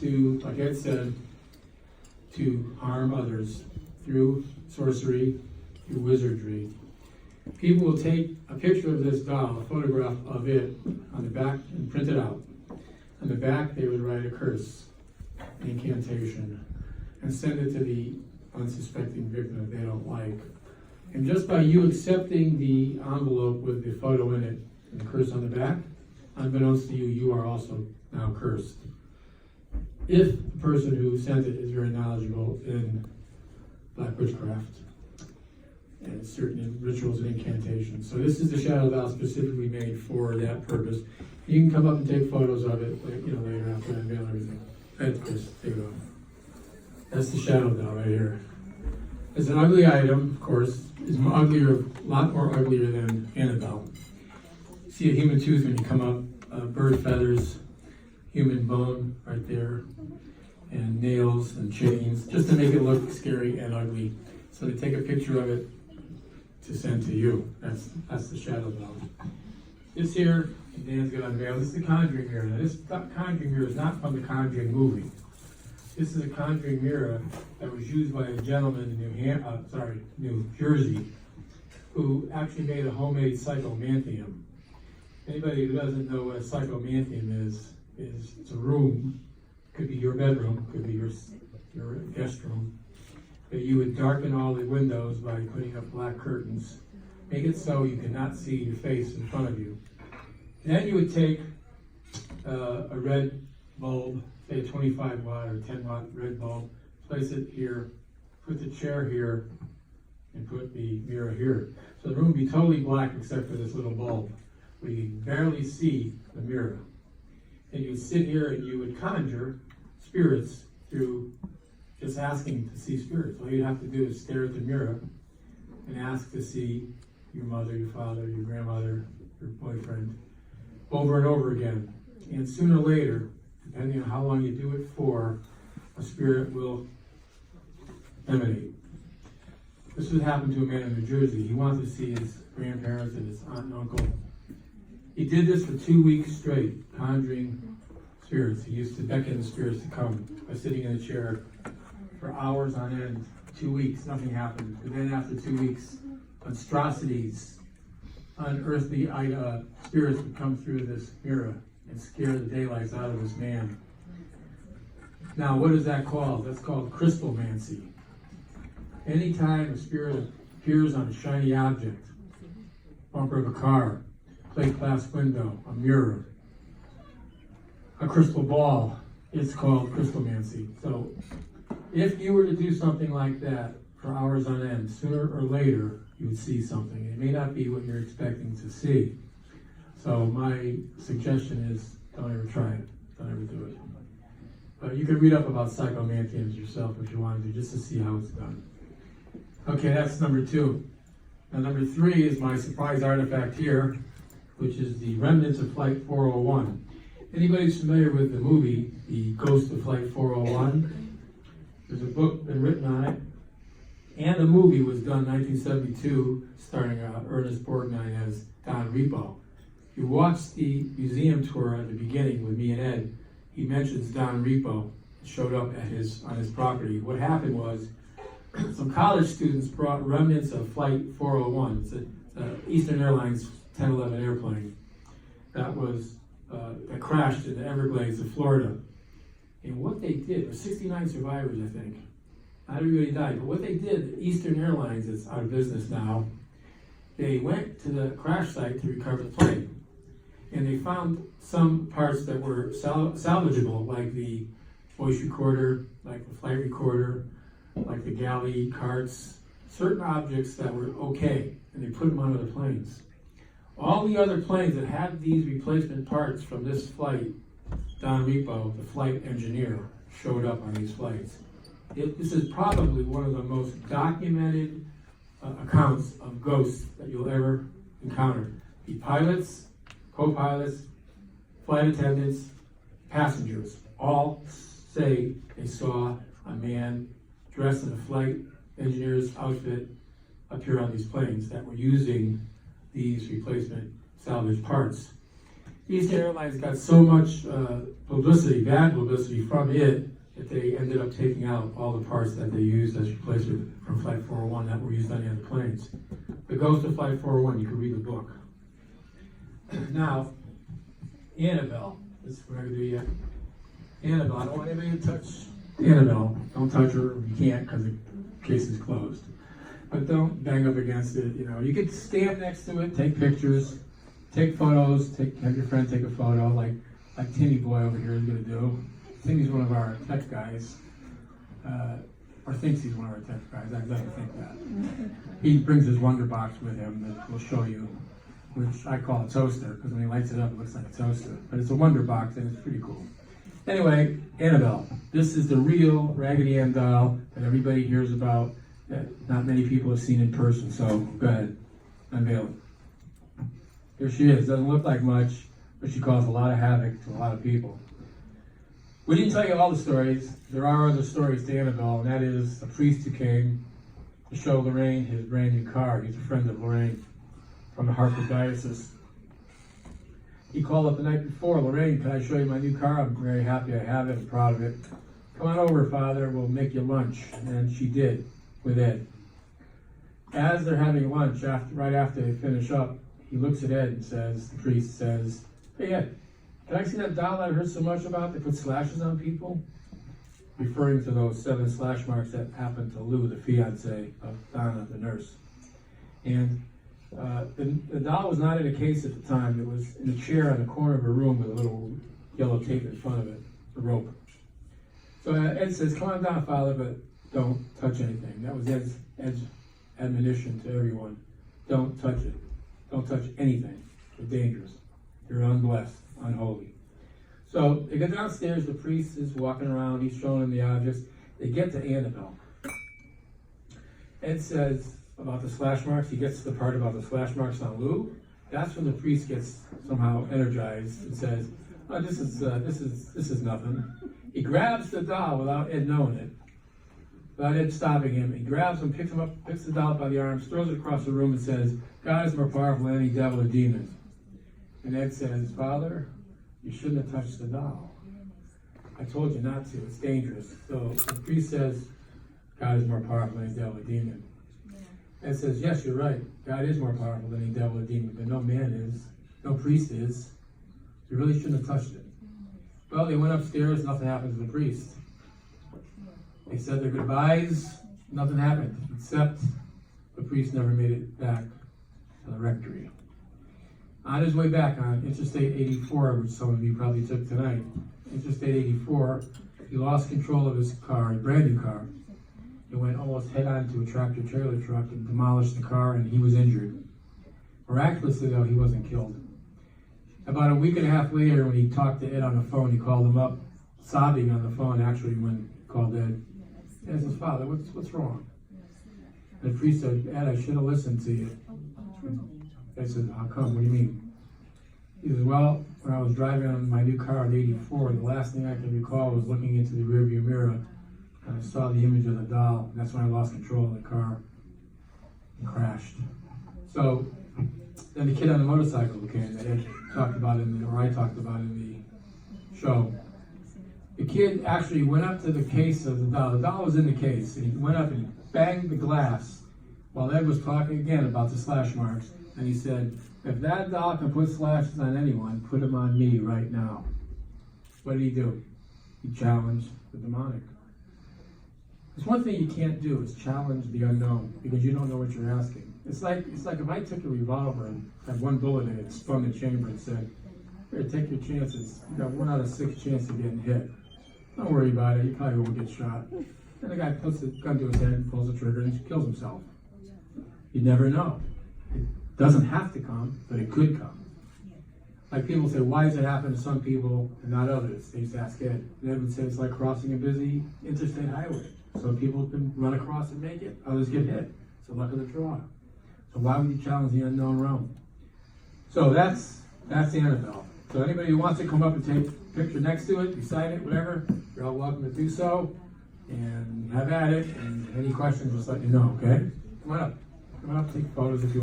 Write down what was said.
to, like Ed said, to harm others through sorcery, through wizardry. People will take a picture of this doll, a photograph of it on the back, and print it out. On the back, they would write a curse, an incantation, and send it to the unsuspecting victim that they don't like. And just by you accepting the envelope with the photo in it and the curse on the back, unbeknownst to you, you are also now cursed. If the person who sent it is very knowledgeable in black witchcraft and certain rituals and incantations. So this is the shadow doll specifically made for that purpose. You can come up and take photos of it, later after I unveil everything. Of course, take it off. That's the shadow doll right here. It's an ugly item, of course. It's a lot more uglier than Annabelle. See a human tooth when you come up, bird feathers, human bone right there, and nails and chains, just to make it look scary and ugly. So they take a picture of it to send to you. That's the shadow doll. This here, Dan's going to unveil, this is the Conjuring mirror. Now this Conjuring mirror is not from the Conjuring movie. This is a Conjuring mirror that was used by a gentleman in New Jersey, who actually made a homemade psychomanthium. Anybody who doesn't know what a psychomanthium is it's a room, could be your bedroom, could be your guest room, that you would darken all the windows by putting up black curtains, make it so you cannot see your face in front of you. Then you would take a red bulb, say a 25 watt or 10 watt red bulb, place it here, put the chair here, and put the mirror here. So the room would be totally black except for this little bulb, where you can barely see the mirror. And you would sit here and you would conjure spirits through just asking to see spirits. All you'd have to do is stare at the mirror and ask to see your mother, your father, your grandmother, your boyfriend, over and over again. And sooner or later, depending on how long you do it for, a spirit will emanate. This would happen to a man in New Jersey. He wanted to see his grandparents and his aunt and uncle. He did this for 2 weeks straight, conjuring spirits. He used to beckon the spirits to come by sitting in a chair for hours on end. 2 weeks, nothing happened. And then after 2 weeks, monstrosities, unearthly spirits would come through this mirror and scare the daylights out of this man. Now, what is that called? That's called crystalmancy. Anytime a spirit appears on a shiny object, bumper of a car, plate glass window, a mirror, a crystal ball, it's called crystalmancy. So if you were to do something like that for hours on end, sooner or later you would see something. It may not be what you're expecting to see. So my suggestion is don't ever try it. Don't ever do it. But you can read up about psychomanthiums yourself if you wanted to, just to see how it's done. Okay, that's number 2. Now number 3 is my surprise artifact here, which is the remnants of Flight 401. Anybody who's familiar with the movie, The Ghost of Flight 401? There's a book been written on it, and the movie was done in 1972, starring Ernest Borgnine as Don Repo. If you watch the museum tour at the beginning with me and Ed, he mentions Don Repo showed up on his property. What happened was, some college students brought remnants of Flight 401. It's an Eastern Airlines 1011 airplane that crashed in the Everglades of Florida. And what they did, there were 69 survivors, I think. Not everybody died, but what they did, Eastern Airlines is out of business now, they went to the crash site to recover the plane. And they found some parts that were salvageable, like the voice recorder, like the flight recorder, like the galley carts, certain objects that were okay, and they put them onto the planes. All the other planes that had these replacement parts from this flight, Don Repo, the flight engineer, showed up on these flights. This is probably one of the most documented accounts of ghosts that you'll ever encounter. The pilots, co-pilots, flight attendants, passengers, all say they saw a man dressed in a flight engineer's outfit appear on these planes that were using these replacement salvage parts. East Airlines got so much publicity, bad publicity from it, that they ended up taking out all the parts that they used as replacement from Flight 401 that were used on the other planes. The Ghost of Flight 401, you can read the book. Now, Annabelle, this is what we're going to do yet. Annabelle, I don't want anybody to touch Annabelle. Don't touch her. You can't because the case is closed. But don't bang up against it. You know, you could stand next to it, take pictures, take photos, have your friend take a photo, like Timmy Boy over here is going to do. Timmy's one of our tech guys, or thinks he's one of our tech guys. I'd like to think that. He brings his Wonder Box with him that we'll show you, which I call a toaster, because when he lights it up, it looks like a toaster. But it's a Wonder Box, and it's pretty cool. Anyway, Annabelle. This is the real Raggedy Ann doll that everybody hears about, that not many people have seen in person. So go ahead, unveil it. Here she is. Doesn't look like much, but she caused a lot of havoc to a lot of people. We didn't tell you all the stories. There are other stories to Annabelle, and that is a priest who came to show Lorraine his brand new car. He's a friend of Lorraine from the Hartford Diocese. He called up the night before, Lorraine, can I show you my new car? I'm very happy I have it, I'm proud of it. Come on over, Father, we'll make you lunch. And she did, with Ed. As they're having lunch, right after they finish up, he looks at Ed and says, the priest says, hey Ed, can I see that doll I heard so much about that put slashes on people? Referring to those 7 slash marks that happened to Lou, the fiance of Donna, the nurse. And the doll was not in a case at the time. It was in a chair in the corner of a room with a little yellow tape in front of it, the rope. So Ed says, come on down, Father, but don't touch anything. That was Ed's admonition to everyone. Don't touch it. Don't touch anything. It's dangerous. You're unblessed, unholy. So they go downstairs. The priest is walking around. He's showing them the objects. They get to Annabelle. Ed says about the slash marks. He gets to the part about the slash marks on Lou. That's when the priest gets somehow energized and says, "Oh, this is nothing." He grabs the doll without Ed knowing it, without Ed stopping him. He grabs him, picks the doll by the arms, throws it across the room, and says, "God is more powerful than any devil or demon." And Ed says, "Father, you shouldn't have touched the doll. I told you not to. It's dangerous." So the priest says, "God is more powerful than any devil or demon." Ed says, "Yes, you're right. God is more powerful than any devil or demon, but no man is. No priest is. You really shouldn't have touched it." Well, they went upstairs. Nothing happened to the priest. They said their goodbyes. Nothing happened, except the priest never made it back to the rectory. On his way back on Interstate 84, which some of you probably took tonight, Interstate 84, he lost control of his car, a brand new car. It went almost head-on to a tractor-trailer truck and demolished the car, and he was injured. Miraculously, though, he wasn't killed. About a week and a half later, when he talked to Ed on the phone, he called him up, sobbing on the phone, actually, when he called Ed. Ed says, "Father, what's wrong?" And the priest said, "Ed, I should have listened to you." Ed said, "How come? What do you mean?" He says, "Well, when I was driving on my new car in 84, the last thing I can recall was looking into the rearview mirror, and I saw the image of the doll. And that's when I lost control of the car and crashed." So then the kid on the motorcycle came that Ed talked about or I talked about in the show. The kid actually went up to the case of the doll. The doll was in the case, and he went up and banged the glass while Ed was talking again about the slash marks. And he said, "If that doll can put slashes on anyone, put them on me right now." What did he do? He challenged the demonic. There's one thing you can't do is challenge the unknown, because you don't know what you're asking. It's like if I took a revolver and had one bullet in it, spun the chamber and said, "Here, take your chances. You got 1 out of 6 chance of getting hit. Don't worry about it. You probably won't get shot." And the guy puts the gun to his head and pulls the trigger and kills himself. You never know. It doesn't have to come, but it could come. Like people say, why does it happen to some people and not others? They just ask Ed. And Ed would say it's like crossing a busy interstate highway. Some people can run across and make it. Others get hit. It's the luck of the draw. So why would you challenge the unknown realm? So that's Annabelle. So anybody who wants to come up and take a picture next to it, beside it, whatever, you're all welcome to do so. And have at it. And any questions, just let me know, okay? Come on up. Come on up, take photos if you want.